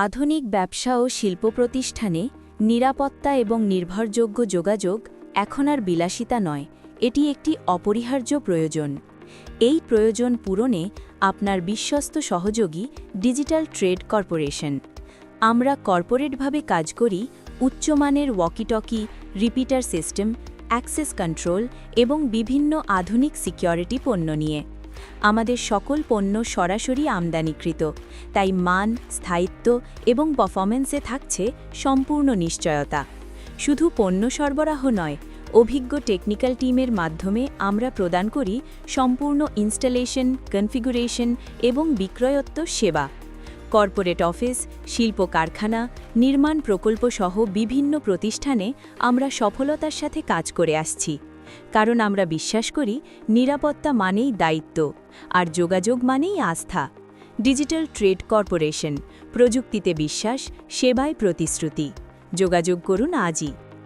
আধুনিক ব্যবসা ও শিল্প প্রতিষ্ঠানে নিরাপত্তা এবং নির্ভরযোগ্য যোগাযোগ এখন আর বিলাসিতা নয়, এটি একটি অপরিহার্য প্রয়োজন। এই প্রয়োজন পূরণে আপনার বিশ্বস্ত সহযোগী ডিজিটাল ট্রেড কর্পোরেশন। আমরা কর্পোরেটভাবে কাজ করি উচ্চমানের walkie talkie, repeater system, access control এবং বিভিন্ন আধুনিক সিকিউরিটি পণ্য নিয়ে। আমাদের সকল পণ্য সরাসরি আমদানিকৃত, তাই মান, স্থায়িত্ব এবং পারফরম্যান্সে থাকছে সম্পূর্ণ নিশ্চয়তা। শুধু পণ্য সরবরাহ নয়, অভিজ্ঞ টেকনিক্যাল টিমের মাধ্যমে আমরা প্রদান করি সম্পূর্ণ ইনস্টলেশন, কনফিগুরেশন এবং বিক্রয়োত্তর সেবা। কর্পোরেট অফিস, শিল্প কারখানা, নির্মাণ প্রকল্প সহ বিভিন্ন প্রতিষ্ঠানে আমরা সফলতার সাথে কাজ করে আসছি, কারণ আমরা বিশ্বাস করি নিরাপত্তা মানেই দায়িত্ব, আর যোগাযোগ মানেই আস্থা। ডিজিটাল ট্রেড কর্পোরেশন, প্রযুক্তিতে বিশ্বাস, সেবায় প্রতিশ্রুতি। যোগাযোগ করুন আজই।